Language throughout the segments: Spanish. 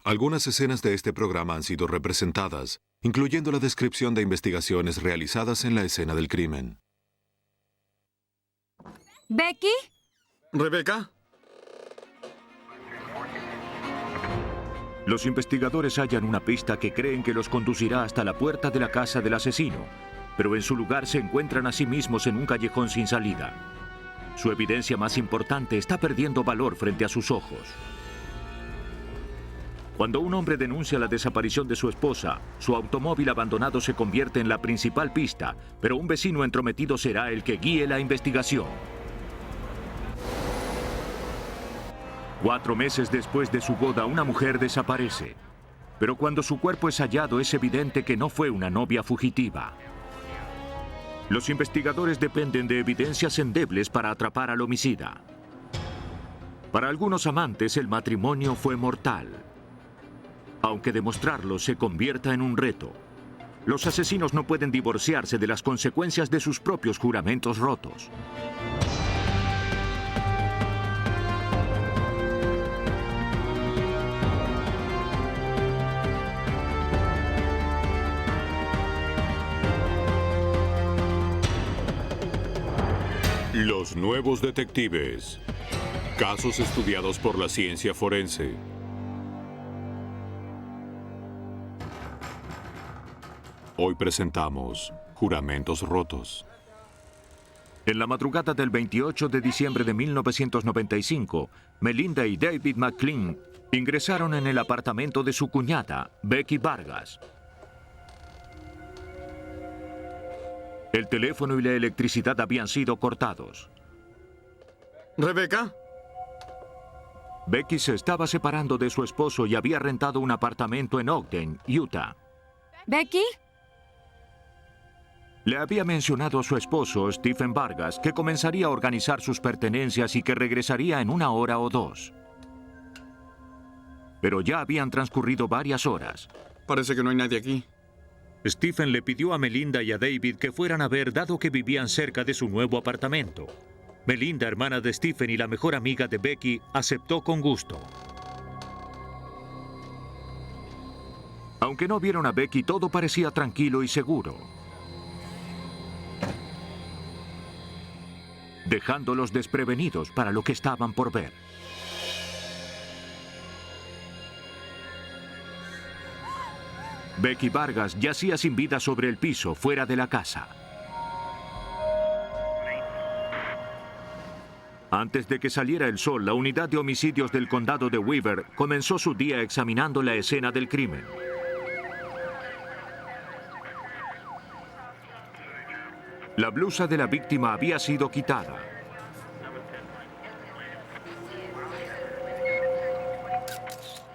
Algunas escenas de este programa han sido representadas, incluyendo la descripción de investigaciones realizadas en la escena del crimen. ¿Becky? ¿Rebeca? Los investigadores hallan una pista que creen que los conducirá hasta la puerta de la casa del asesino, pero en su lugar se encuentran a sí mismos en un callejón sin salida. Su evidencia más importante está perdiendo valor frente a sus ojos. Cuando un hombre denuncia la desaparición de su esposa, su automóvil abandonado se convierte en la principal pista, pero un vecino entrometido será el que guíe la investigación. 4 meses después de su boda, una mujer desaparece. Pero cuando su cuerpo es hallado, es evidente que no fue una novia fugitiva. Los investigadores dependen de evidencias endebles para atrapar al homicida. Para algunos amantes, el matrimonio fue mortal, aunque demostrarlo se convierta en un reto. Los asesinos no pueden divorciarse de las consecuencias de sus propios juramentos rotos. Los nuevos detectives. Casos estudiados por la ciencia forense. Hoy presentamos Juramentos Rotos. En la madrugada del 28 de diciembre de 1995, Melinda y David McLean ingresaron en el apartamento de su cuñada, Becky Vargas. El teléfono y la electricidad habían sido cortados. ¿Rebeca? Becky se estaba separando de su esposo y había rentado un apartamento en Ogden, Utah. ¿Becky? Le había mencionado a su esposo, Stephen Vargas, que comenzaría a organizar sus pertenencias y que regresaría en 1 hora o 2. Pero ya habían transcurrido varias horas. Parece que no hay nadie aquí. Stephen le pidió a Melinda y a David que fueran a ver, dado que vivían cerca de su nuevo apartamento. Melinda, hermana de Stephen y la mejor amiga de Becky, aceptó con gusto. Aunque no vieron a Becky, todo parecía tranquilo y seguro, dejándolos desprevenidos para lo que estaban por ver. Becky Vargas yacía sin vida sobre el piso, fuera de la casa. Antes de que saliera el sol, la unidad de homicidios del condado de Weaver comenzó su día examinando la escena del crimen. La blusa de la víctima había sido quitada.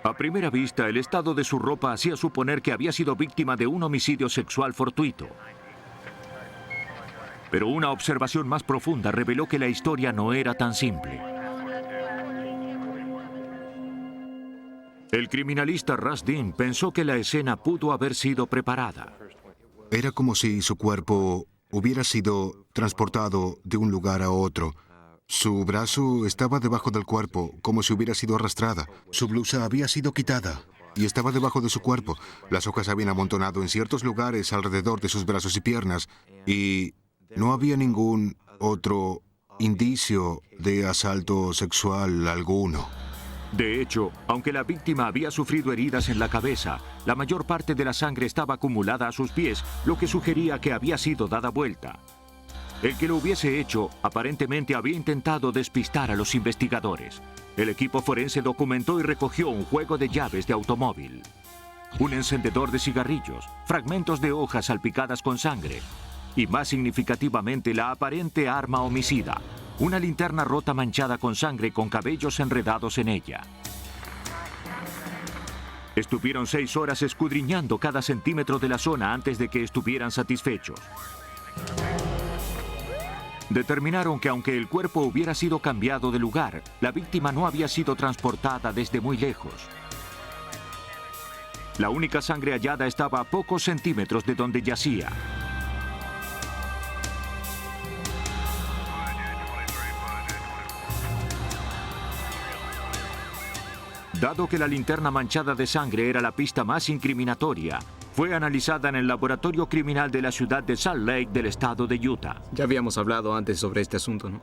A primera vista, el estado de su ropa hacía suponer que había sido víctima de un homicidio sexual fortuito. Pero una observación más profunda reveló que la historia no era tan simple. El criminalista Russ Dean pensó que la escena pudo haber sido preparada. Era como si su cuerpo hubiera sido transportado de un lugar a otro. Su brazo estaba debajo del cuerpo, como si hubiera sido arrastrada. Su blusa había sido quitada y estaba debajo de su cuerpo. Las hojas habían amontonado en ciertos lugares alrededor de sus brazos y piernas y no había ningún otro indicio de asalto sexual alguno. De hecho, aunque la víctima había sufrido heridas en la cabeza, la mayor parte de la sangre estaba acumulada a sus pies, lo que sugería que había sido dada vuelta. El que lo hubiese hecho, aparentemente había intentado despistar a los investigadores. El equipo forense documentó y recogió un juego de llaves de automóvil, un encendedor de cigarrillos, fragmentos de hojas salpicadas con sangre y, más significativamente, la aparente arma homicida, una linterna rota manchada con sangre con cabellos enredados en ella. Estuvieron 6 horas escudriñando cada centímetro de la zona antes de que estuvieran satisfechos. Determinaron que aunque el cuerpo hubiera sido cambiado de lugar, la víctima no había sido transportada desde muy lejos. La única sangre hallada estaba a pocos centímetros de donde yacía. Dado que la linterna manchada de sangre era la pista más incriminatoria, fue analizada en el laboratorio criminal de la ciudad de Salt Lake del estado de Utah. Ya habíamos hablado antes sobre este asunto, ¿no?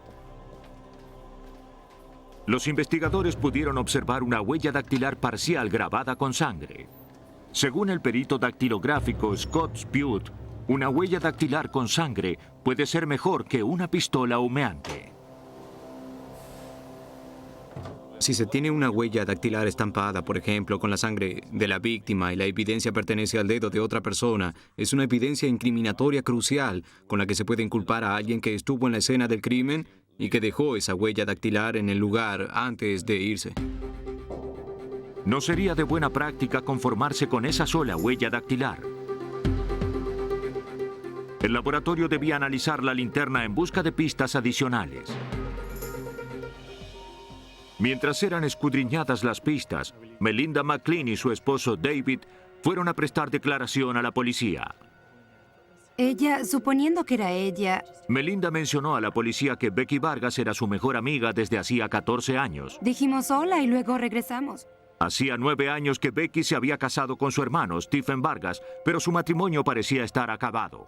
Los investigadores pudieron observar una huella dactilar parcial grabada con sangre. Según el perito dactilográfico Scott Spute, una huella dactilar con sangre puede ser mejor que una pistola humeante. Si se tiene una huella dactilar estampada, por ejemplo, con la sangre de la víctima y la evidencia pertenece al dedo de otra persona, es una evidencia incriminatoria crucial con la que se puede inculpar a alguien que estuvo en la escena del crimen y que dejó esa huella dactilar en el lugar antes de irse. No sería de buena práctica conformarse con esa sola huella dactilar. El laboratorio debía analizar la linterna en busca de pistas adicionales. Mientras eran escudriñadas las pistas, Melinda McLean y su esposo David fueron a prestar declaración a la policía. Ella, suponiendo que era ella, Melinda mencionó a la policía que Becky Vargas era su mejor amiga desde hacía 14 años. dijimos hola y luego regresamos. Hacía 9 años que Becky se había casado con su hermano, Stephen Vargas, pero su matrimonio parecía estar acabado.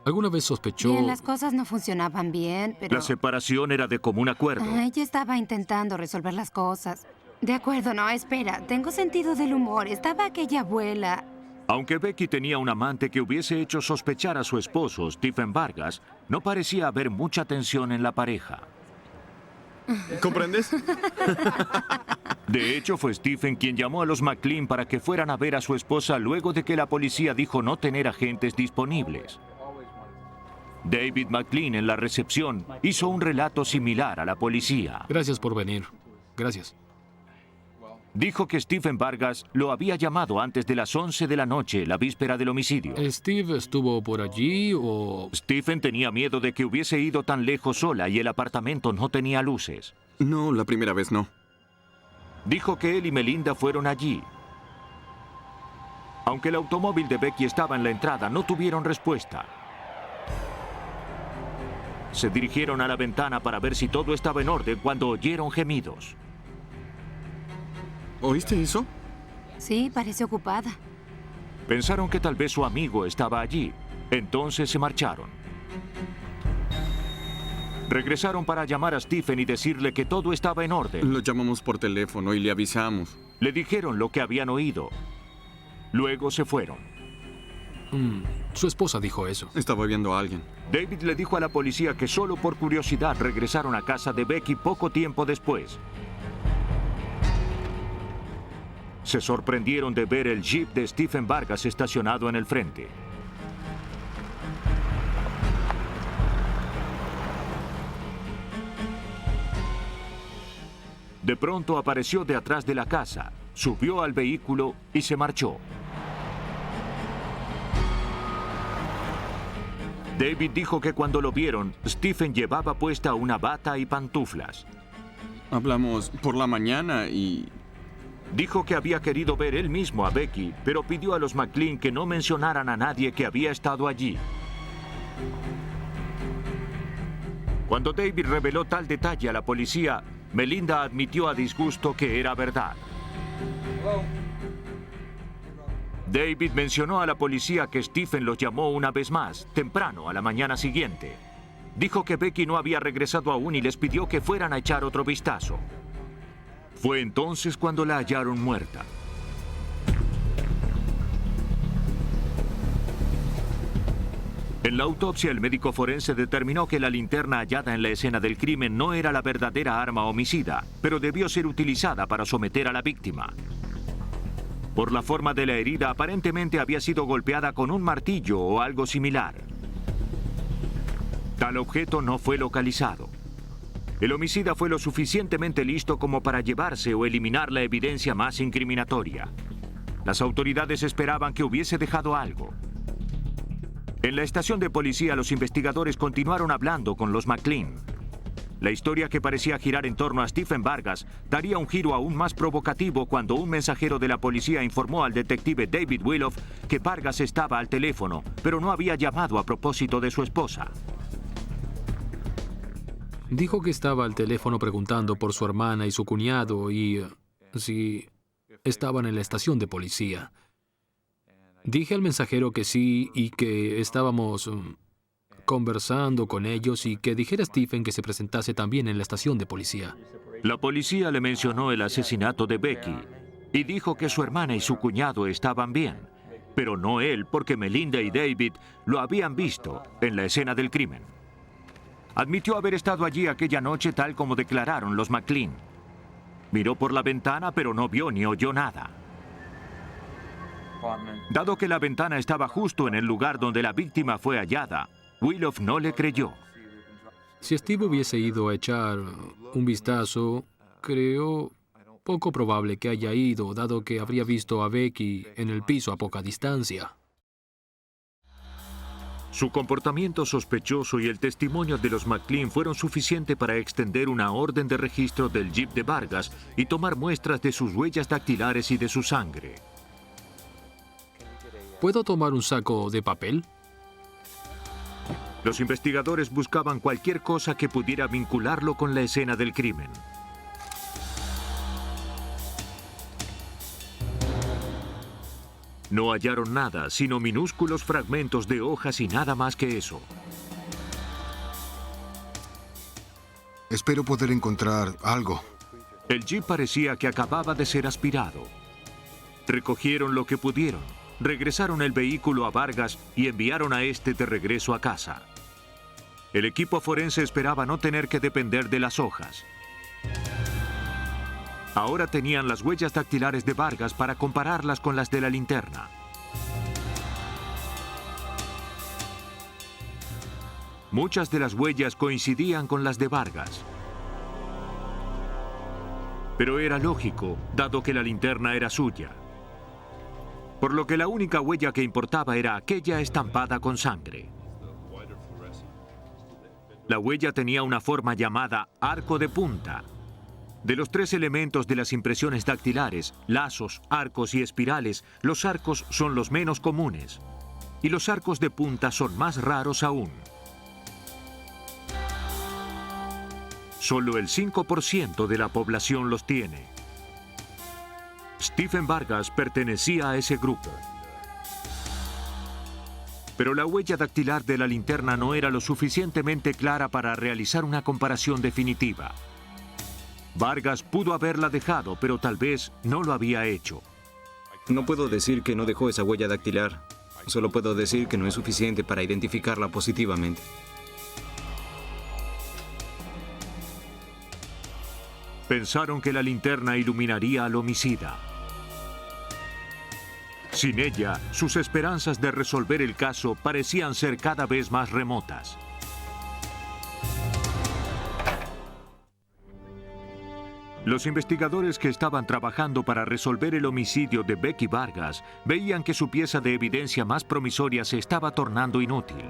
¿Alguna vez sospechó? Bien, las cosas no funcionaban bien, pero... La separación era de común acuerdo. Ella estaba intentando resolver las cosas. De acuerdo, no, espera. Tengo sentido del humor. Estaba aquella abuela. Aunque Becky tenía un amante que hubiese hecho sospechar a su esposo, Stephen Vargas, no parecía haber mucha tensión en la pareja. ¿Comprendes? De hecho, fue Stephen quien llamó a los McLean para que fueran a ver a su esposa luego de que la policía dijo no tener agentes disponibles. David McLean en la recepción hizo un relato similar a la policía. Gracias por venir. Gracias. Dijo que Stephen Vargas lo había llamado antes de las 11 de la noche, la víspera del homicidio. ¿Steve estuvo por allí o...? Stephen tenía miedo de que hubiese ido tan lejos sola y el apartamento no tenía luces. No, la primera vez no. Dijo que él y Melinda fueron allí. Aunque el automóvil de Becky estaba en la entrada, no tuvieron respuesta. Se dirigieron a la ventana para ver si todo estaba en orden cuando oyeron gemidos. ¿Oíste eso? Sí, parece ocupada. Pensaron que tal vez su amigo estaba allí. Entonces se marcharon. Regresaron para llamar a Stephen y decirle que todo estaba en orden. Lo llamamos por teléfono y le avisamos. Le dijeron lo que habían oído. Luego se fueron. Su esposa dijo eso. Estaba viendo a alguien. David le dijo a la policía que solo por curiosidad regresaron a casa de Becky poco tiempo después. Se sorprendieron de ver el jeep de Stephen Vargas estacionado en el frente. De pronto apareció de atrás de la casa, subió al vehículo y se marchó. David dijo que cuando lo vieron, Stephen llevaba puesta una bata y pantuflas. Hablamos por la mañana y... Dijo que había querido ver él mismo a Becky, pero pidió a los McLean que no mencionaran a nadie que había estado allí. Cuando David reveló tal detalle a la policía, Melinda admitió a disgusto que era verdad. David mencionó a la policía que Stephen los llamó una vez más, temprano a la mañana siguiente. Dijo que Becky no había regresado aún y les pidió que fueran a echar otro vistazo. Fue entonces cuando la hallaron muerta. En la autopsia, el médico forense determinó que la linterna hallada en la escena del crimen no era la verdadera arma homicida, pero debió ser utilizada para someter a la víctima. Por la forma de la herida, aparentemente había sido golpeada con un martillo o algo similar. Tal objeto no fue localizado. El homicida fue lo suficientemente listo como para llevarse o eliminar la evidencia más incriminatoria. Las autoridades esperaban que hubiese dejado algo. En la estación de policía, los investigadores continuaron hablando con los McLean. La historia, que parecía girar en torno a Stephen Vargas, daría un giro aún más provocativo cuando un mensajero de la policía informó al detective David Willoff que Vargas estaba al teléfono, pero no había llamado a propósito de su esposa. Dijo que estaba al teléfono preguntando por su hermana y su cuñado y si estaban en la estación de policía. Dije al mensajero que sí y que estábamos conversando con ellos y que dijera a Stephen que se presentase también en la estación de policía. La policía le mencionó el asesinato de Becky y dijo que su hermana y su cuñado estaban bien, pero no él, porque Melinda y David lo habían visto en la escena del crimen. Admitió haber estado allí aquella noche tal como declararon los McLean. Miró por la ventana, pero no vio ni oyó nada. Dado que la ventana estaba justo en el lugar donde la víctima fue hallada, Willoff no le creyó. Si Steve hubiese ido a echar un vistazo, creo poco probable que haya ido, dado que habría visto a Becky en el piso a poca distancia. Su comportamiento sospechoso y el testimonio de los McLean fueron suficientes para extender una orden de registro del jeep de Vargas y tomar muestras de sus huellas dactilares y de su sangre. ¿Puedo tomar un saco de papel? Los investigadores buscaban cualquier cosa que pudiera vincularlo con la escena del crimen. No hallaron nada, sino minúsculos fragmentos de hojas y nada más que eso. Espero poder encontrar algo. El jeep parecía que acababa de ser aspirado. Recogieron lo que pudieron, regresaron el vehículo a Vargas y enviaron a este de regreso a casa. El equipo forense esperaba no tener que depender de las hojas. Ahora tenían las huellas dactilares de Vargas para compararlas con las de la linterna. Muchas de las huellas coincidían con las de Vargas. Pero era lógico, dado que la linterna era suya. Por lo que la única huella que importaba era aquella estampada con sangre. La huella tenía una forma llamada arco de punta. De los tres elementos de las impresiones dactilares, lazos, arcos y espirales, los arcos son los menos comunes. Y los arcos de punta son más raros aún. Solo el 5% de la población los tiene. Stephen Vargas pertenecía a ese grupo. Pero la huella dactilar de la linterna no era lo suficientemente clara para realizar una comparación definitiva. Vargas pudo haberla dejado, pero tal vez no lo había hecho. No puedo decir que no dejó esa huella dactilar. Solo puedo decir que no es suficiente para identificarla positivamente. Pensaron que la linterna iluminaría al homicida. Sin ella, sus esperanzas de resolver el caso parecían ser cada vez más remotas. Los investigadores que estaban trabajando para resolver el homicidio de Becky Vargas veían que su pieza de evidencia más promisoria se estaba tornando inútil.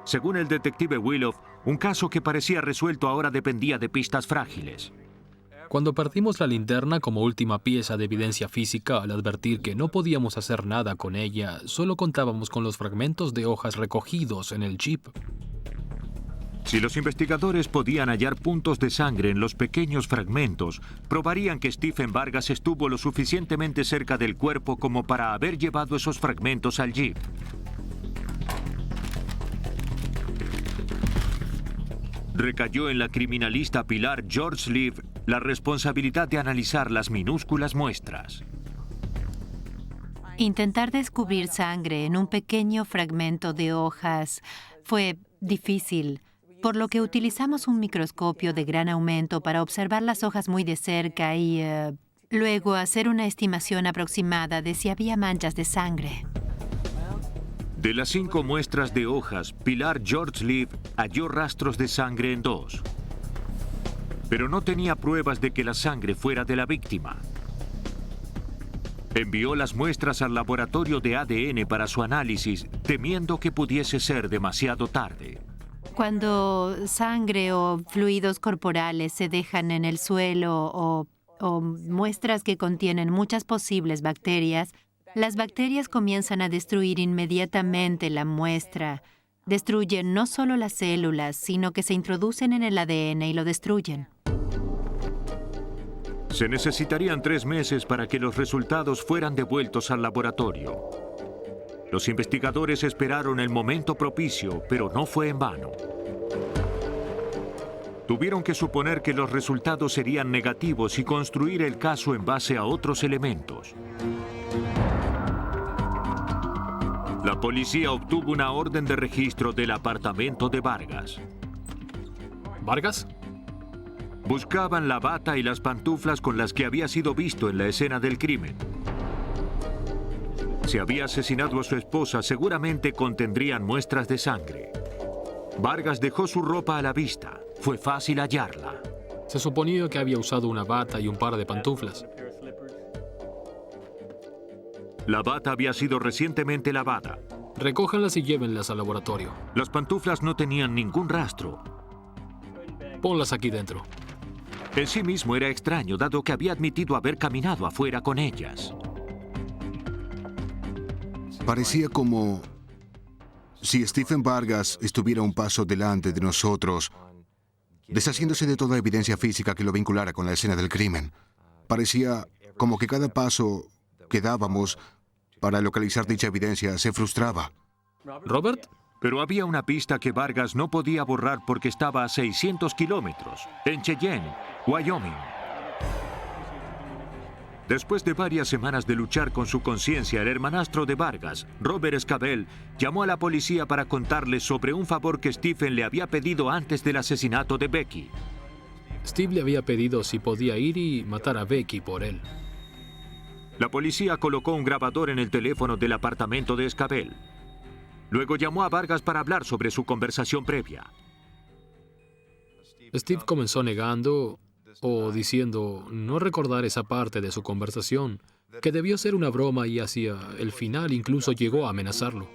Según el detective Willoff, un caso que parecía resuelto ahora dependía de pistas frágiles. Cuando partimos la linterna como última pieza de evidencia física, al advertir que no podíamos hacer nada con ella, solo contábamos con los fragmentos de hojas recogidos en el jeep. Si los investigadores podían hallar puntos de sangre en los pequeños fragmentos, probarían que Stephen Vargas estuvo lo suficientemente cerca del cuerpo como para haber llevado esos fragmentos al jeep. Recayó en la criminalista Pilar George Leaf la responsabilidad de analizar las minúsculas muestras. Intentar descubrir sangre en un pequeño fragmento de hojas fue difícil, por lo que utilizamos un microscopio de gran aumento para observar las hojas muy de cerca y luego hacer una estimación aproximada de si había manchas de sangre. De las 5 muestras de hojas, Pilar George Leaf halló rastros de sangre en 2. Pero no tenía pruebas de que la sangre fuera de la víctima. Envió las muestras al laboratorio de ADN para su análisis, temiendo que pudiese ser demasiado tarde. Cuando sangre o fluidos corporales se dejan en el suelo o muestras que contienen muchas posibles bacterias, las bacterias comienzan a destruir inmediatamente la muestra. Destruyen no solo las células, sino que se introducen en el ADN y lo destruyen. Se necesitarían 3 meses para que los resultados fueran devueltos al laboratorio. Los investigadores esperaron el momento propicio, pero no fue en vano. Tuvieron que suponer que los resultados serían negativos y construir el caso en base a otros elementos. La policía obtuvo una orden de registro del apartamento de Vargas. ¿Vargas? Buscaban la bata y las pantuflas con las que había sido visto en la escena del crimen. Si había asesinado a su esposa, seguramente contendrían muestras de sangre. Vargas dejó su ropa a la vista. Fue fácil hallarla. Se suponía que había usado una bata y un par de pantuflas. La bata había sido recientemente lavada. Recójanlas y llévenlas al laboratorio. Las pantuflas no tenían ningún rastro. Ponlas aquí dentro. En sí mismo era extraño, dado que había admitido haber caminado afuera con ellas. Parecía como si Stephen Vargas estuviera un paso delante de nosotros, deshaciéndose de toda evidencia física que lo vinculara con la escena del crimen. Parecía como que cada paso que dábamos para localizar dicha evidencia se frustraba. ¿Robert? Pero había una pista que Vargas no podía borrar porque estaba a 600 kilómetros, en Cheyenne, Wyoming. Después de varias semanas de luchar con su conciencia, el hermanastro de Vargas, Robert Scavell, llamó a la policía para contarles sobre un favor que Stephen le había pedido antes del asesinato de Becky. Steve le había pedido si podía ir y matar a Becky por él. La policía colocó un grabador en el teléfono del apartamento de Scavell. Luego llamó a Vargas para hablar sobre su conversación previa. Steve comenzó negando o diciendo no recordar esa parte de su conversación, que debió ser una broma, y hacia el final incluso llegó a amenazarlo.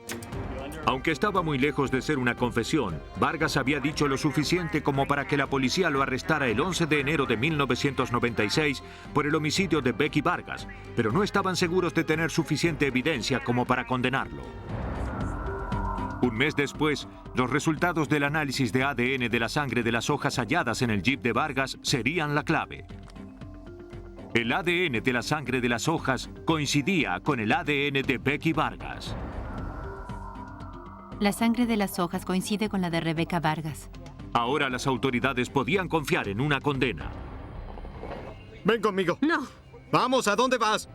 Aunque estaba muy lejos de ser una confesión, Vargas había dicho lo suficiente como para que la policía lo arrestara el 11 de enero de 1996 por el homicidio de Becky Vargas, pero no estaban seguros de tener suficiente evidencia como para condenarlo. Un mes después, los resultados del análisis de ADN de la sangre de las hojas halladas en el jeep de Vargas serían la clave. El ADN de la sangre de las hojas coincidía con el ADN de Becky Vargas. La sangre de las hojas coincide con la de Rebecca Vargas. Ahora las autoridades podían confiar en una condena. Ven conmigo. No. Vamos, ¿a dónde vas?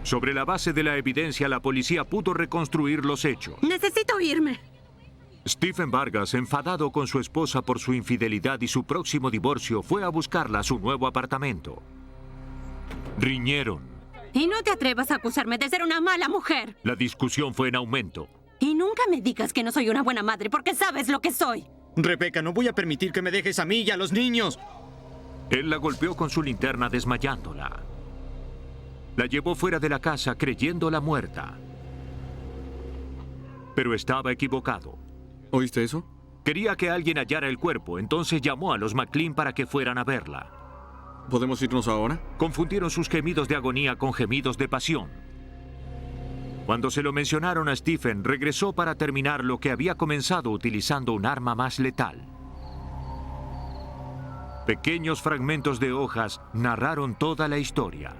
Sobre la base de la evidencia, la policía pudo reconstruir los hechos. Necesito irme. Stephen Vargas, enfadado con su esposa por su infidelidad y su próximo divorcio, fue a buscarla a su nuevo apartamento. Riñeron. Y no te atrevas a acusarme de ser una mala mujer. La discusión fue en aumento. Y nunca me digas que no soy una buena madre, porque sabes lo que soy. Rebecca, no voy a permitir que me dejes a mí y a los niños. Él la golpeó con su linterna, desmayándola. La llevó fuera de la casa creyéndola muerta. Pero estaba equivocado. ¿Oíste eso? Quería que alguien hallara el cuerpo, entonces llamó a los McLean para que fueran a verla. ¿Podemos irnos ahora? Confundieron sus gemidos de agonía con gemidos de pasión. Cuando se lo mencionaron a Stephen, regresó para terminar lo que había comenzado utilizando un arma más letal. Pequeños fragmentos de hojas narraron toda la historia.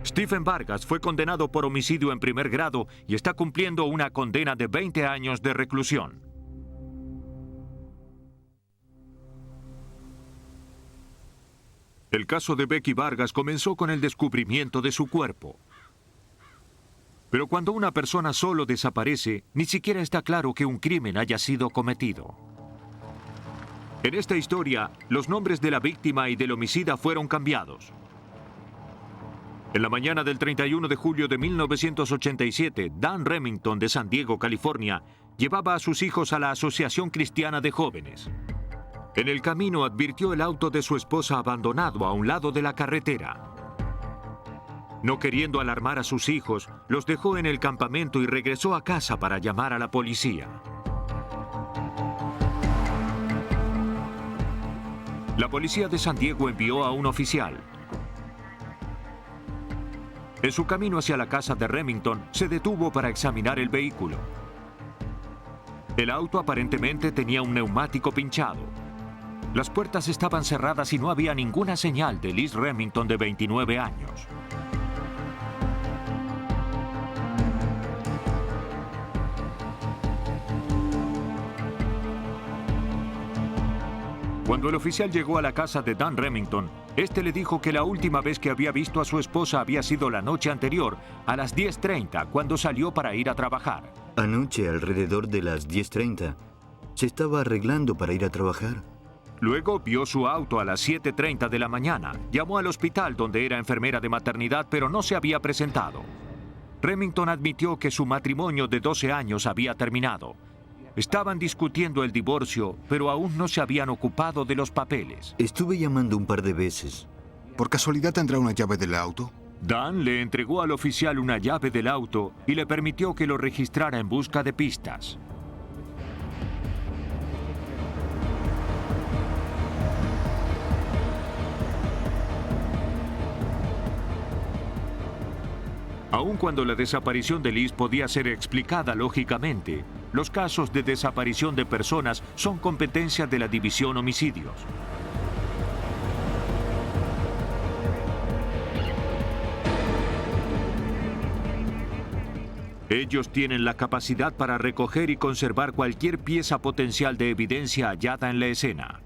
Stephen Vargas fue condenado por homicidio en primer grado y está cumpliendo una condena de 20 años de reclusión. El caso de Becky Vargas comenzó con el descubrimiento de su cuerpo. Pero cuando una persona solo desaparece, ni siquiera está claro que un crimen haya sido cometido. En esta historia, los nombres de la víctima y del homicida fueron cambiados. En la mañana del 31 de julio de 1987, Dan Remington de San Diego, California, llevaba a sus hijos a la Asociación Cristiana de Jóvenes. En el camino advirtió el auto de su esposa abandonado a un lado de la carretera. No queriendo alarmar a sus hijos, los dejó en el campamento y regresó a casa para llamar a la policía. La policía de San Diego envió a un oficial. En su camino hacia la casa de Remington, se detuvo para examinar el vehículo. El auto aparentemente tenía un neumático pinchado. Las puertas estaban cerradas y no había ninguna señal de Liz Remington de 29 años. Cuando el oficial llegó a la casa de Dan Remington, este le dijo que la última vez que había visto a su esposa había sido la noche anterior, a las 10:30, cuando salió para ir a trabajar. Anoche, alrededor de las 10:30, se estaba arreglando para ir a trabajar. Luego vio su auto a las 7:30 de la mañana. Llamó al hospital donde era enfermera de maternidad, pero no se había presentado. Remington admitió que su matrimonio de 12 años había terminado. Estaban discutiendo el divorcio, pero aún no se habían ocupado de los papeles. Estuve llamando un par de veces. ¿Por casualidad tendrá una llave del auto? Dan le entregó al oficial una llave del auto y le permitió que lo registrara en busca de pistas. Aun cuando la desaparición de Liz podía ser explicada lógicamente, los casos de desaparición de personas son competencia de la División Homicidios. Ellos tienen la capacidad para recoger y conservar cualquier pieza potencial de evidencia hallada en la escena.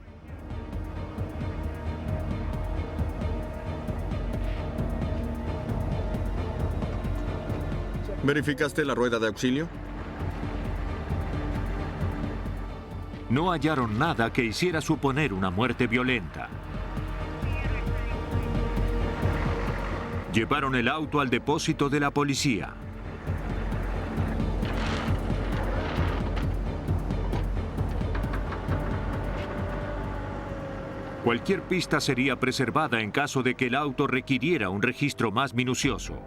¿Verificaste la rueda de auxilio? No hallaron nada que hiciera suponer una muerte violenta. Llevaron el auto al depósito de la policía. Cualquier pista sería preservada en caso de que el auto requiriera un registro más minucioso.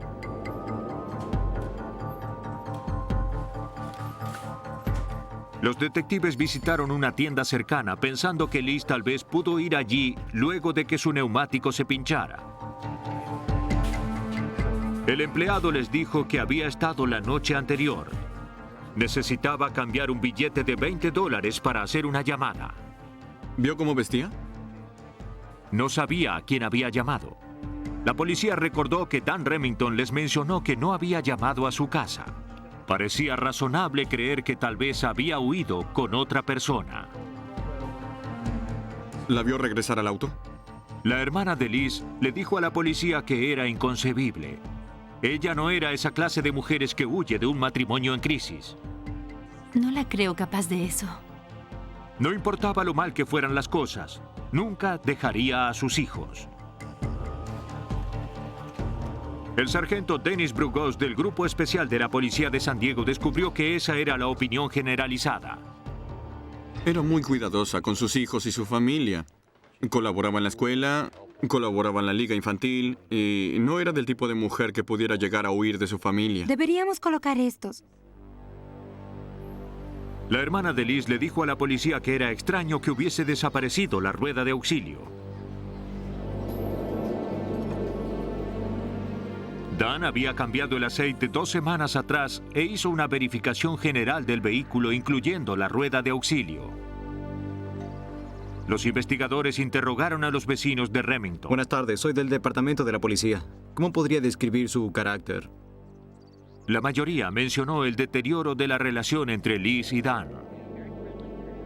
Los detectives visitaron una tienda cercana pensando que Liz tal vez pudo ir allí luego de que su neumático se pinchara. El empleado les dijo que había estado la noche anterior. Necesitaba cambiar un billete de $20 para hacer una llamada. ¿Vio cómo vestía? No sabía a quién había llamado. La policía recordó que Dan Remington les mencionó que no había llamado a su casa. Parecía razonable creer que tal vez había huido con otra persona. ¿La vio regresar al auto? La hermana de Liz le dijo a la policía que era inconcebible. Ella no era esa clase de mujeres que huye de un matrimonio en crisis. No la creo capaz de eso. No importaba lo mal que fueran las cosas, nunca dejaría a sus hijos. El sargento Dennis Brugos del Grupo Especial de la Policía de San Diego descubrió que esa era la opinión generalizada. Era muy cuidadosa con sus hijos y su familia. Colaboraba en la escuela, colaboraba en la liga infantil y no era del tipo de mujer que pudiera llegar a huir de su familia. Deberíamos colocar estos. La hermana de Liz le dijo a la policía que era extraño que hubiese desaparecido la rueda de auxilio. Dan había cambiado el aceite 2 semanas atrás e hizo una verificación general del vehículo, incluyendo la rueda de auxilio. Los investigadores interrogaron a los vecinos de Remington. Buenas tardes, soy del departamento de la policía. ¿Cómo podría describir su carácter? La mayoría mencionó el deterioro de la relación entre Liz y Dan.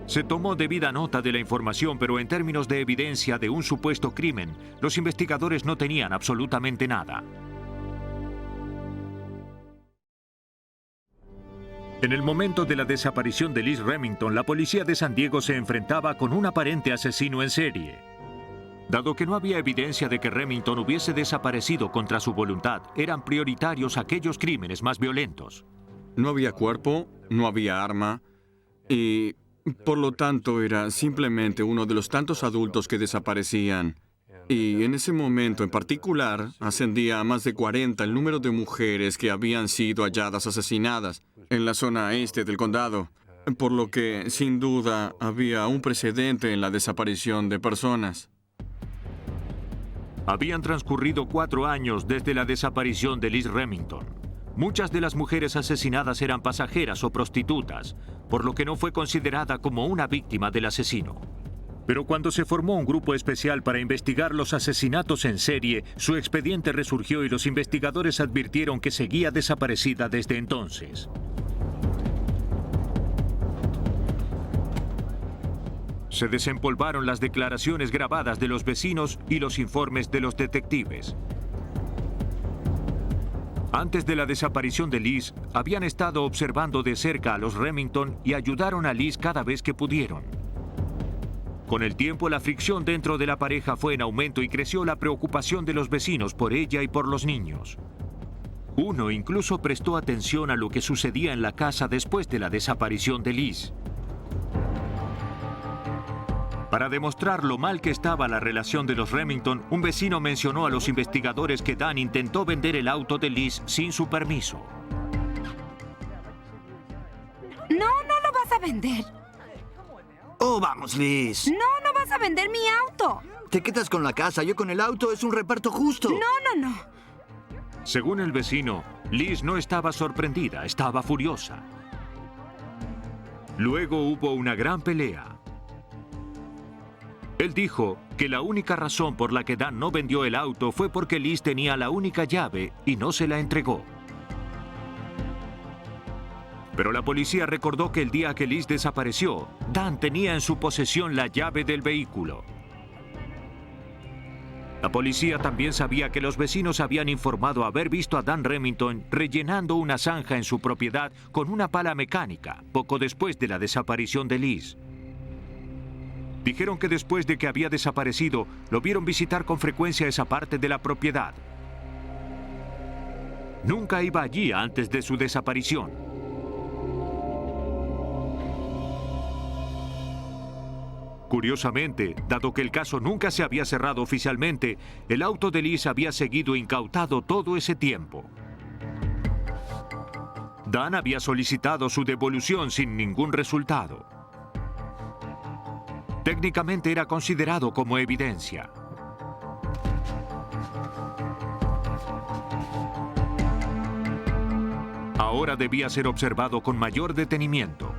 Se tomó debida nota de la información, pero en términos de evidencia de un supuesto crimen, los investigadores no tenían absolutamente nada. En el momento de la desaparición de Liz Remington, la policía de San Diego se enfrentaba con un aparente asesino en serie. Dado que no había evidencia de que Remington hubiese desaparecido contra su voluntad, eran prioritarios aquellos crímenes más violentos. No había cuerpo, no había arma y, por lo tanto, era simplemente uno de los tantos adultos que desaparecían. Y en ese momento en particular, ascendía a más de 40 el número de mujeres que habían sido halladas asesinadas en la zona este del condado, por lo que, sin duda, había un precedente en la desaparición de personas. Habían transcurrido 4 años desde la desaparición de Liz Remington. Muchas de las mujeres asesinadas eran pasajeras o prostitutas, por lo que no fue considerada como una víctima del asesino. Pero cuando se formó un grupo especial para investigar los asesinatos en serie, su expediente resurgió y los investigadores advirtieron que seguía desaparecida desde entonces. Se desempolvaron las declaraciones grabadas de los vecinos y los informes de los detectives. Antes de la desaparición de Liz, habían estado observando de cerca a los Remington y ayudaron a Liz cada vez que pudieron. Con el tiempo, la fricción dentro de la pareja fue en aumento y creció la preocupación de los vecinos por ella y por los niños. Uno incluso prestó atención a lo que sucedía en la casa después de la desaparición de Liz. Para demostrar lo mal que estaba la relación de los Remington, un vecino mencionó a los investigadores que Dan intentó vender el auto de Liz sin su permiso. No, no lo vas a vender. Oh, vamos, Liz. No, no vas a vender mi auto. Te quedas con la casa, yo con el auto. Es un reparto justo. No, no, no. Según el vecino, Liz no estaba sorprendida, estaba furiosa. Luego hubo una gran pelea. Él dijo que la única razón por la que Dan no vendió el auto fue porque Liz tenía la única llave y no se la entregó. Pero la policía recordó que el día que Liz desapareció, Dan tenía en su posesión la llave del vehículo. La policía también sabía que los vecinos habían informado haber visto a Dan Remington rellenando una zanja en su propiedad con una pala mecánica, poco después de la desaparición de Liz. Dijeron que después de que había desaparecido, lo vieron visitar con frecuencia esa parte de la propiedad. Nunca iba allí antes de su desaparición. Curiosamente, dado que el caso nunca se había cerrado oficialmente, el auto de Liz había seguido incautado todo ese tiempo. Dan había solicitado su devolución sin ningún resultado. Técnicamente era considerado como evidencia. Ahora debía ser observado con mayor detenimiento.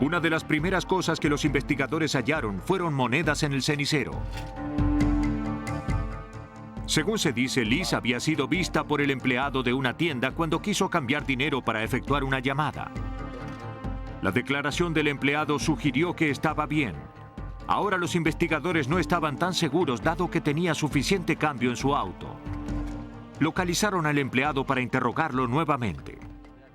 Una de las primeras cosas que los investigadores hallaron fueron monedas en el cenicero. Según se dice, Liz había sido vista por el empleado de una tienda cuando quiso cambiar dinero para efectuar una llamada. La declaración del empleado sugirió que estaba bien. Ahora los investigadores no estaban tan seguros dado que tenía suficiente cambio en su auto. Localizaron al empleado para interrogarlo nuevamente.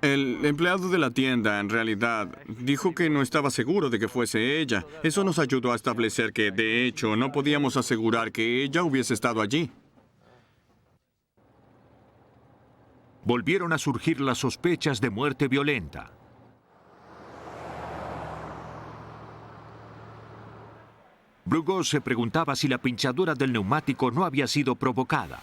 El empleado de la tienda, en realidad, dijo que no estaba seguro de que fuese ella. Eso nos ayudó a establecer que, de hecho, no podíamos asegurar que ella hubiese estado allí. Volvieron a surgir las sospechas de muerte violenta. Brugos se preguntaba si la pinchadura del neumático no había sido provocada.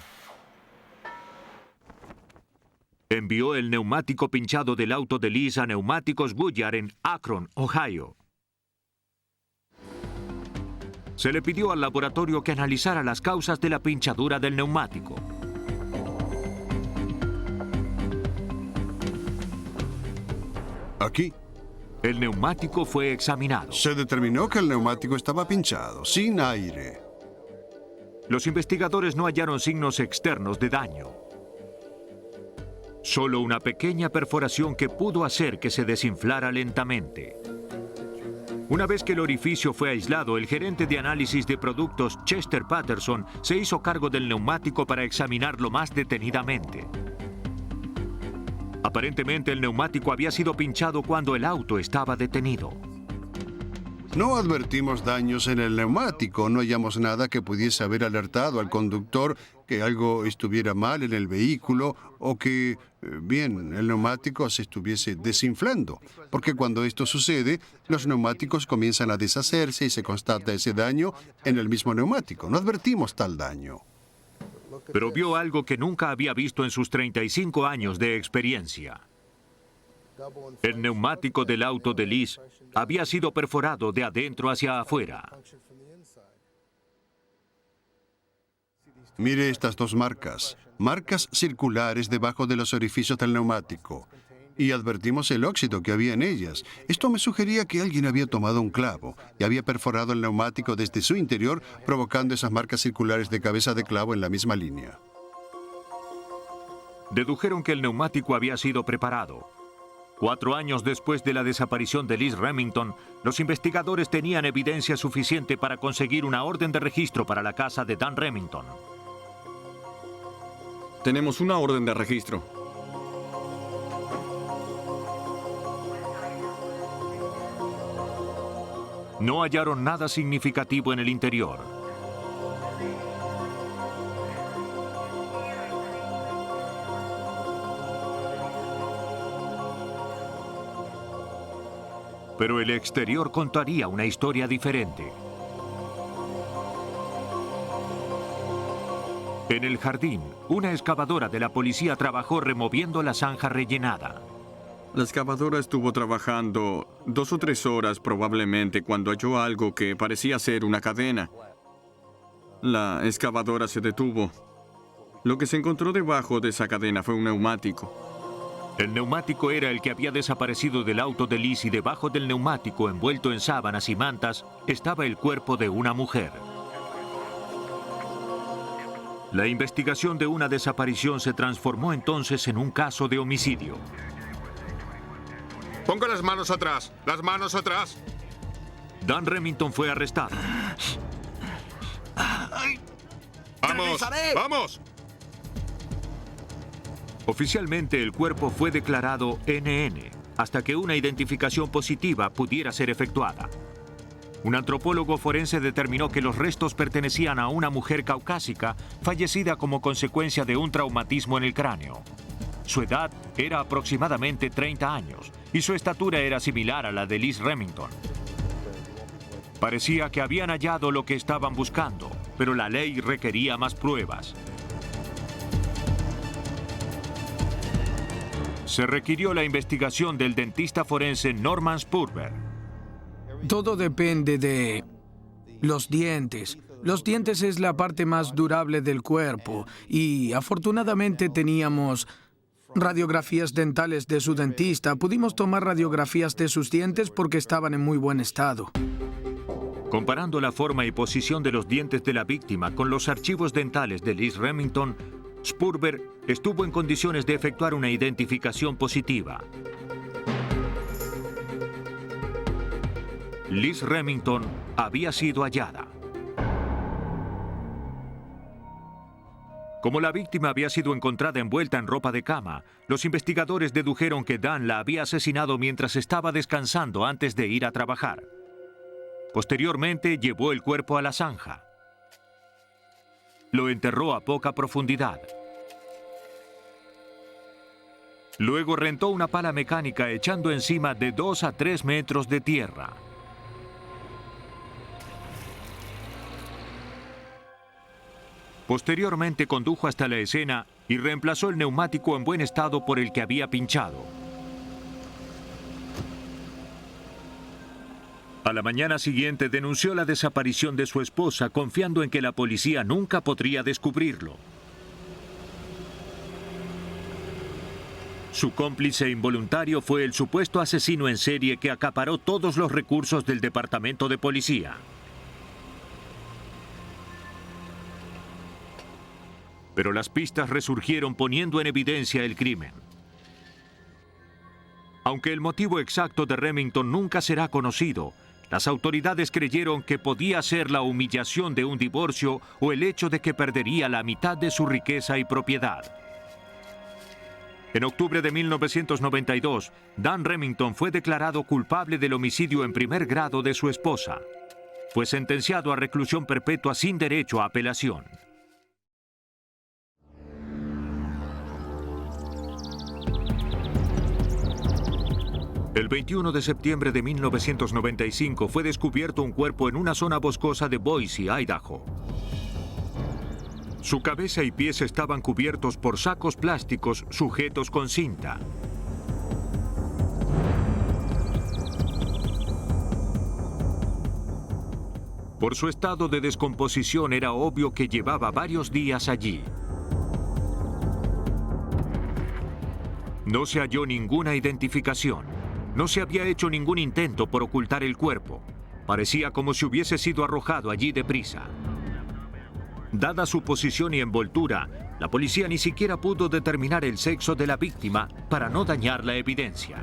Envió el neumático pinchado del auto de Liz a Neumáticos Goodyear en Akron, Ohio. Se le pidió al laboratorio que analizara las causas de la pinchadura del neumático. Aquí. El neumático fue examinado. Se determinó que el neumático estaba pinchado, sin aire. Los investigadores no hallaron signos externos de daño. Solo una pequeña perforación que pudo hacer que se desinflara lentamente. Una vez que el orificio fue aislado, el gerente de análisis de productos, Chester Patterson, se hizo cargo del neumático para examinarlo más detenidamente. Aparentemente, el neumático había sido pinchado cuando el auto estaba detenido. No advertimos daños en el neumático, no hallamos nada que pudiese haber alertado al conductor que algo estuviera mal en el vehículo o que, el neumático se estuviese desinflando. Porque cuando esto sucede, los neumáticos comienzan a deshacerse y se constata ese daño en el mismo neumático. No advertimos tal daño. Pero vio algo que nunca había visto en sus 35 años de experiencia. El neumático del auto de Liz había sido perforado de adentro hacia afuera. Mire estas dos marcas circulares debajo de los orificios del neumático. y advertimos el óxido que había en ellas. Esto me sugería que alguien había tomado un clavo y había perforado el neumático desde su interior, provocando esas marcas circulares de cabeza de clavo en la misma línea. Dedujeron que el neumático había sido preparado. 4 años después de la desaparición de Liz Remington, los investigadores tenían evidencia suficiente para conseguir una orden de registro para la casa de Dan Remington. Tenemos una orden de registro. No hallaron nada significativo en el interior. Pero el exterior contaría una historia diferente. En el jardín, una excavadora de la policía trabajó removiendo la zanja rellenada. La excavadora estuvo trabajando 2 o 3 horas probablemente cuando halló algo que parecía ser una cadena. La excavadora se detuvo. Lo que se encontró debajo de esa cadena fue un neumático. El neumático era el que había desaparecido del auto de Liz y debajo del neumático, envuelto en sábanas y mantas, estaba el cuerpo de una mujer. La investigación de una desaparición se transformó entonces en un caso de homicidio. ¡Ponga las manos atrás! ¡Las manos atrás! Dan Remington fue arrestado. ¡Vamos! ¡Vamos! Oficialmente el cuerpo fue declarado NN, hasta que una identificación positiva pudiera ser efectuada. Un antropólogo forense determinó que los restos pertenecían a una mujer caucásica, fallecida como consecuencia de un traumatismo en el cráneo. Su edad era aproximadamente 30 años, y su estatura era similar a la de Liz Remington. Parecía que habían hallado lo que estaban buscando, pero la ley requería más pruebas. Se requirió la investigación del dentista forense Norman Spurber. Todo depende de los dientes. Los dientes es la parte más durable del cuerpo y afortunadamente teníamos radiografías dentales de su dentista. Pudimos tomar radiografías de sus dientes porque estaban en muy buen estado. Comparando la forma y posición de los dientes de la víctima con los archivos dentales de Liz Remington, Spurber estuvo en condiciones de efectuar una identificación positiva. Liz Remington había sido hallada. Como la víctima había sido encontrada envuelta en ropa de cama, los investigadores dedujeron que Dan la había asesinado mientras estaba descansando antes de ir a trabajar. Posteriormente llevó el cuerpo a la zanja. Lo enterró a poca profundidad. Luego rentó una pala mecánica echando encima de 2 a 3 metros de tierra. Posteriormente condujo hasta la escena y reemplazó el neumático en buen estado por el que había pinchado. A la mañana siguiente denunció la desaparición de su esposa, confiando en que la policía nunca podría descubrirlo. Su cómplice involuntario fue el supuesto asesino en serie que acaparó todos los recursos del departamento de policía. Pero las pistas resurgieron poniendo en evidencia el crimen. Aunque el motivo exacto de Remington nunca será conocido, las autoridades creyeron que podía ser la humillación de un divorcio o el hecho de que perdería la mitad de su riqueza y propiedad. En octubre de 1992, Dan Remington fue declarado culpable del homicidio en primer grado de su esposa. Fue sentenciado a reclusión perpetua sin derecho a apelación. El 21 de septiembre de 1995 fue descubierto un cuerpo en una zona boscosa de Boise, Idaho. Su cabeza y pies estaban cubiertos por sacos plásticos sujetos con cinta. Por su estado de descomposición era obvio que llevaba varios días allí. No se halló ninguna identificación. No se había hecho ningún intento por ocultar el cuerpo. Parecía como si hubiese sido arrojado allí deprisa. Dada su posición y envoltura, la policía ni siquiera pudo determinar el sexo de la víctima para no dañar la evidencia.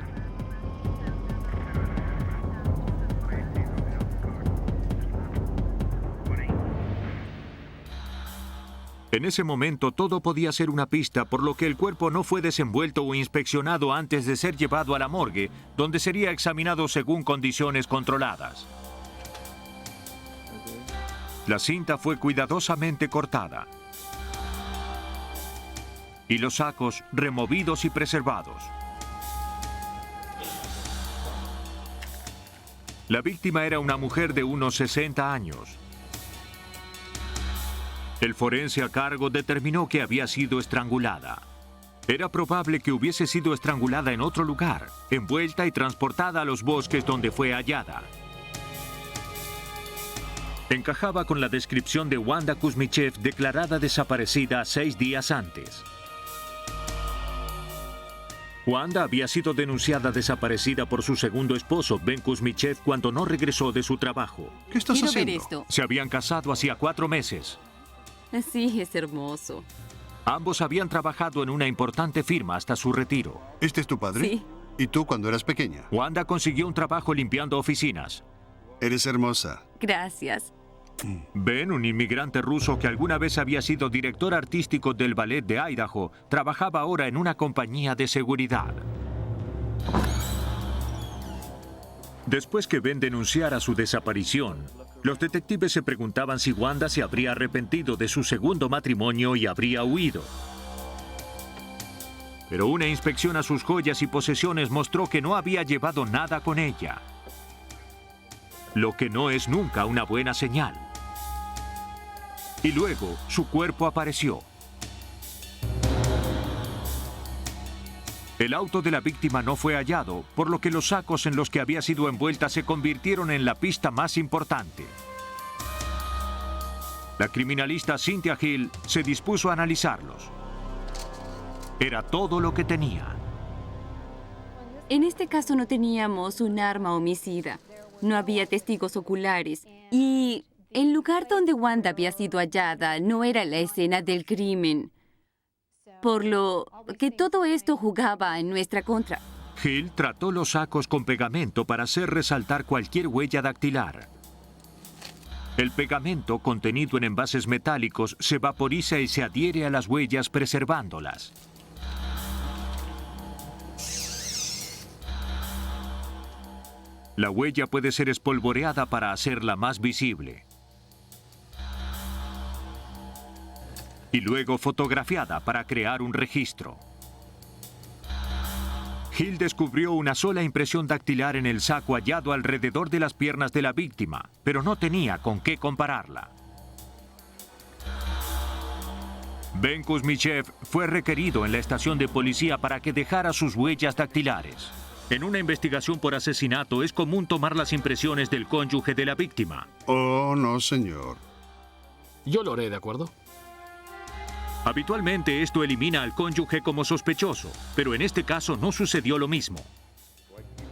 En ese momento todo podía ser una pista, por lo que el cuerpo no fue desenvuelto o inspeccionado antes de ser llevado a la morgue, donde sería examinado según condiciones controladas. La cinta fue cuidadosamente cortada y los sacos removidos y preservados. La víctima era una mujer de unos 60 años. El forense a cargo determinó que había sido estrangulada. Era probable que hubiese sido estrangulada en otro lugar, envuelta y transportada a los bosques donde fue hallada. Encajaba con la descripción de Wanda Kuzmichev, declarada desaparecida 6 días antes. Wanda había sido denunciada desaparecida por su segundo esposo, Ben Kuzmichev, cuando no regresó de su trabajo. ¿Qué estás Quiero haciendo? ver esto. Se habían casado hacía 4 meses. Sí, es hermoso. Ambos habían trabajado en una importante firma hasta su retiro. ¿Este es tu padre? Sí. ¿Y tú cuando eras pequeña? Wanda consiguió un trabajo limpiando oficinas. Eres hermosa. Gracias. Ben, un inmigrante ruso que alguna vez había sido director artístico del ballet de Idaho, trabajaba ahora en una compañía de seguridad. Después que Ben denunciara su desaparición, los detectives se preguntaban si Wanda se habría arrepentido de su segundo matrimonio y habría huido. Pero una inspección a sus joyas y posesiones mostró que no había llevado nada con ella, lo que no es nunca una buena señal. Y luego, su cuerpo apareció. El auto de la víctima no fue hallado, por lo que los sacos en los que había sido envuelta se convirtieron en la pista más importante. La criminalista Cynthia Hill se dispuso a analizarlos. Era todo lo que tenía. En este caso no teníamos un arma homicida. No había testigos oculares. Y el lugar donde Wanda había sido hallada no era la escena del crimen. Por lo que todo esto jugaba en nuestra contra. Hill trató los sacos con pegamento para hacer resaltar cualquier huella dactilar. El pegamento, contenido en envases metálicos, se vaporiza y se adhiere a las huellas, preservándolas. La huella puede ser espolvoreada para hacerla más visible. Y luego fotografiada para crear un registro. Hill descubrió una sola impresión dactilar en el saco hallado alrededor de las piernas de la víctima, pero no tenía con qué compararla. Ben Kuzmichev fue requerido en la estación de policía para que dejara sus huellas dactilares. En una investigación por asesinato es común tomar las impresiones del cónyuge de la víctima. Oh, no, señor. Yo lo haré, ¿de acuerdo? Habitualmente esto elimina al cónyuge como sospechoso, pero en este caso no sucedió lo mismo.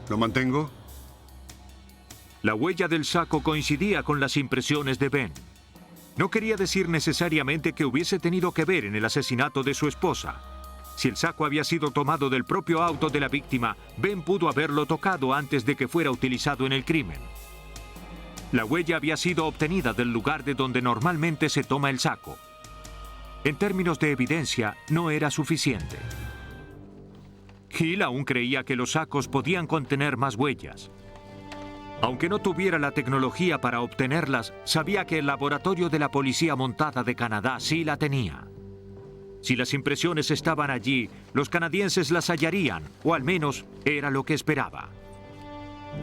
¿Lo mantengo? La huella del saco coincidía con las impresiones de Ben. No quería decir necesariamente que hubiese tenido que ver en el asesinato de su esposa. Si el saco había sido tomado del propio auto de la víctima, Ben pudo haberlo tocado antes de que fuera utilizado en el crimen. La huella había sido obtenida del lugar de donde normalmente se toma el saco. En términos de evidencia, no era suficiente. Hill aún creía que los sacos podían contener más huellas. Aunque no tuviera la tecnología para obtenerlas, sabía que el laboratorio de la Policía Montada de Canadá sí la tenía. Si las impresiones estaban allí, los canadienses las hallarían, o al menos era lo que esperaba.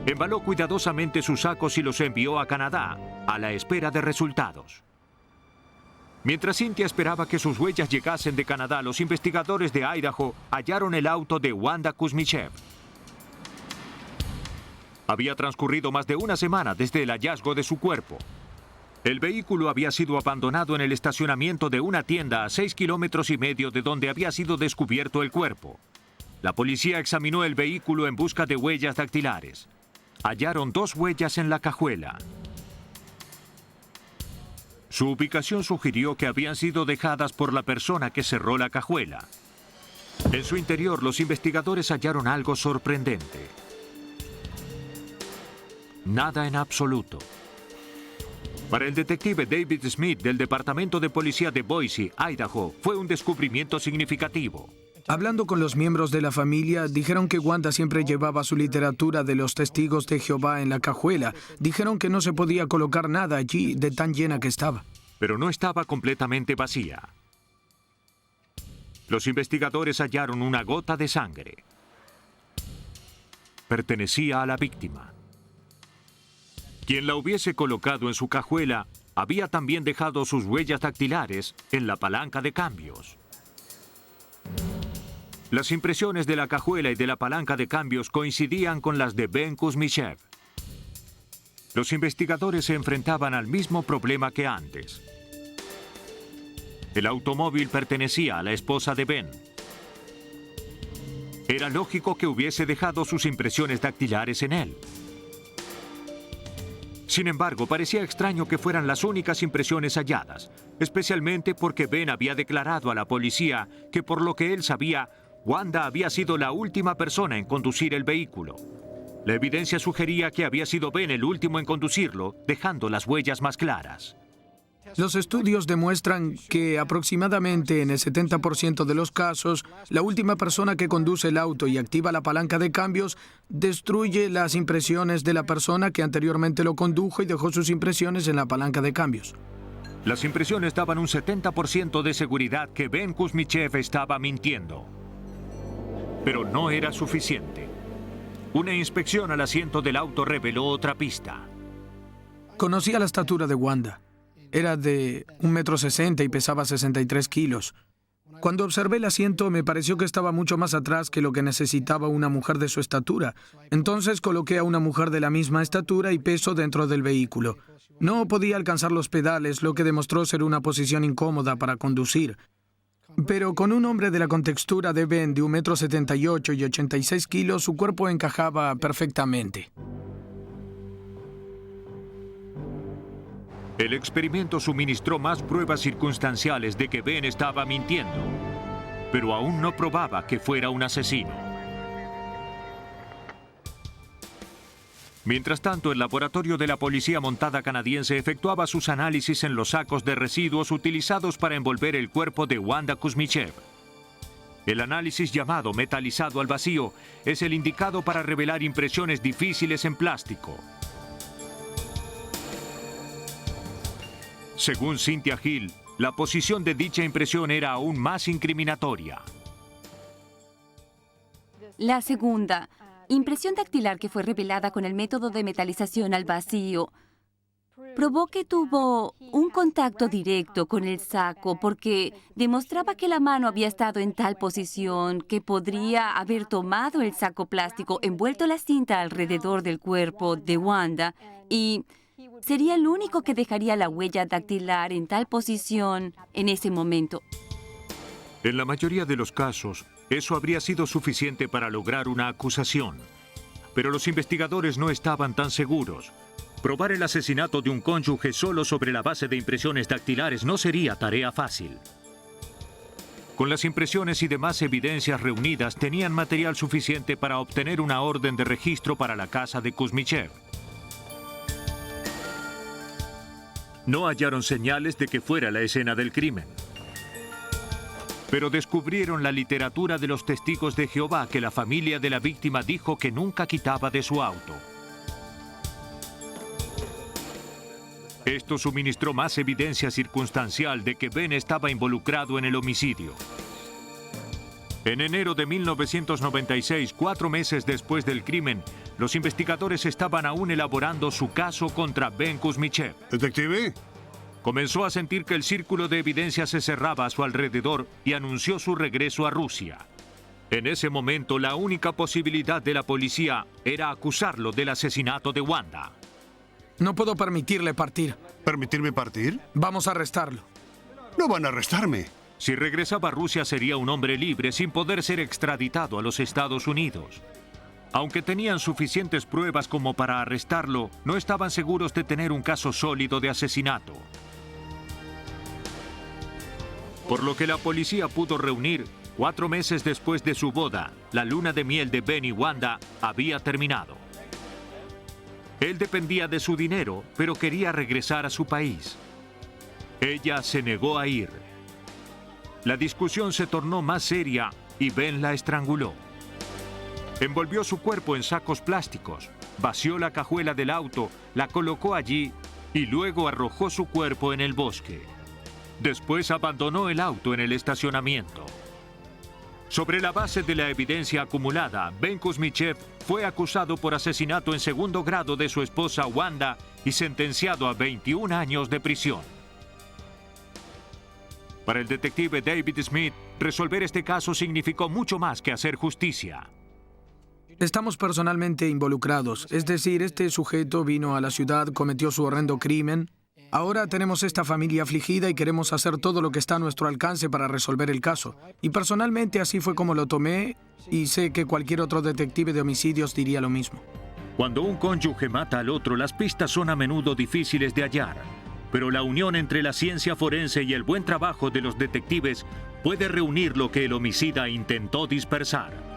Embaló cuidadosamente sus sacos y los envió a Canadá, a la espera de resultados. Mientras Cynthia esperaba que sus huellas llegasen de Canadá, los investigadores de Idaho hallaron el auto de Wanda Kuzmichev. Había transcurrido más de una semana desde el hallazgo de su cuerpo. El vehículo había sido abandonado en el estacionamiento de una tienda a 6,5 kilómetros de donde había sido descubierto el cuerpo. La policía examinó el vehículo en busca de huellas dactilares. Hallaron 2 huellas en la cajuela. Su ubicación sugirió que habían sido dejadas por la persona que cerró la cajuela. En su interior, los investigadores hallaron algo sorprendente. Nada en absoluto. Para el detective David Smith del Departamento de Policía de Boise, Idaho, fue un descubrimiento significativo. Hablando con los miembros de la familia, dijeron que Wanda siempre llevaba su literatura de los testigos de Jehová en la cajuela. Dijeron que no se podía colocar nada allí de tan llena que estaba. Pero no estaba completamente vacía. Los investigadores hallaron una gota de sangre. Pertenecía a la víctima. Quien la hubiese colocado en su cajuela había también dejado sus huellas dactilares en la palanca de cambios. Las impresiones de la cajuela y de la palanca de cambios coincidían con las de Ben Kuzmichev. Los investigadores se enfrentaban al mismo problema que antes. El automóvil pertenecía a la esposa de Ben. Era lógico que hubiese dejado sus impresiones dactilares en él. Sin embargo, parecía extraño que fueran las únicas impresiones halladas, especialmente porque Ben había declarado a la policía que, por lo que él sabía, Wanda había sido la última persona en conducir el vehículo. La evidencia sugería que había sido Ben el último en conducirlo, dejando las huellas más claras. Los estudios demuestran que aproximadamente en el 70% de los casos, la última persona que conduce el auto y activa la palanca de cambios destruye las impresiones de la persona que anteriormente lo condujo y dejó sus impresiones en la palanca de cambios. Las impresiones daban un 70% de seguridad que Ben Kuzmichev estaba mintiendo. Pero no era suficiente. Una inspección al asiento del auto reveló otra pista. Conocía la estatura de Wanda. Era de 1,60 m y pesaba 63 kilos. Cuando observé el asiento, me pareció que estaba mucho más atrás que lo que necesitaba una mujer de su estatura. Entonces coloqué a una mujer de la misma estatura y peso dentro del vehículo. No podía alcanzar los pedales, lo que demostró ser una posición incómoda para conducir. Pero con un hombre de la contextura de Ben, de 1,78 m y 86 kilos, su cuerpo encajaba perfectamente. El experimento suministró más pruebas circunstanciales de que Ben estaba mintiendo, pero aún no probaba que fuera un asesino. Mientras tanto, el laboratorio de la Policía Montada canadiense efectuaba sus análisis en los sacos de residuos utilizados para envolver el cuerpo de Wanda Kuzmichev. El análisis llamado metalizado al vacío es el indicado para revelar impresiones difíciles en plástico. Según Cynthia Hill, la posición de dicha impresión era aún más incriminatoria. La segunda, impresión dactilar que fue revelada con el método de metalización al vacío, probó que tuvo un contacto directo con el saco porque demostraba que la mano había estado en tal posición que podría haber tomado el saco plástico envuelto la cinta alrededor del cuerpo de Wanda y sería el único que dejaría la huella dactilar en tal posición en ese momento. En la mayoría de los casos, eso habría sido suficiente para lograr una acusación. Pero los investigadores no estaban tan seguros. Probar el asesinato de un cónyuge solo sobre la base de impresiones dactilares no sería tarea fácil. Con las impresiones y demás evidencias reunidas, tenían material suficiente para obtener una orden de registro para la casa de Kuzmichev. No hallaron señales de que fuera la escena del crimen. Pero descubrieron la literatura de los testigos de Jehová que la familia de la víctima dijo que nunca quitaba de su auto. Esto suministró más evidencia circunstancial de que Ben estaba involucrado en el homicidio. En enero de 1996, 4 meses después del crimen, los investigadores estaban aún elaborando su caso contra Ben Kuzmichev. ¿Detective? Comenzó a sentir que el círculo de evidencia se cerraba a su alrededor y anunció su regreso a Rusia. En ese momento, la única posibilidad de la policía era acusarlo del asesinato de Wanda. No puedo permitirle partir. ¿Permitirme partir? Vamos a arrestarlo. No van a arrestarme. Si regresaba a Rusia sería un hombre libre sin poder ser extraditado a los Estados Unidos. Aunque tenían suficientes pruebas como para arrestarlo, no estaban seguros de tener un caso sólido de asesinato. Por lo que la policía pudo reunir 4 meses después de su boda. La luna de miel de Ben y Wanda había terminado. Él dependía de su dinero, pero quería regresar a su país. Ella se negó a ir. La discusión se tornó más seria y Ben la estranguló. Envolvió su cuerpo en sacos plásticos, vació la cajuela del auto, la colocó allí y luego arrojó su cuerpo en el bosque. Después abandonó el auto en el estacionamiento. Sobre la base de la evidencia acumulada, Ben Kuzmichev fue acusado por asesinato en segundo grado de su esposa Wanda y sentenciado a 21 años de prisión. Para el detective David Smith, resolver este caso significó mucho más que hacer justicia. Estamos personalmente involucrados, es decir, este sujeto vino a la ciudad, cometió su horrendo crimen. Ahora tenemos esta familia afligida y queremos hacer todo lo que está a nuestro alcance para resolver el caso. Y personalmente así fue como lo tomé y sé que cualquier otro detective de homicidios diría lo mismo. Cuando un cónyuge mata al otro, las pistas son a menudo difíciles de hallar. Pero la unión entre la ciencia forense y el buen trabajo de los detectives puede reunir lo que el homicida intentó dispersar.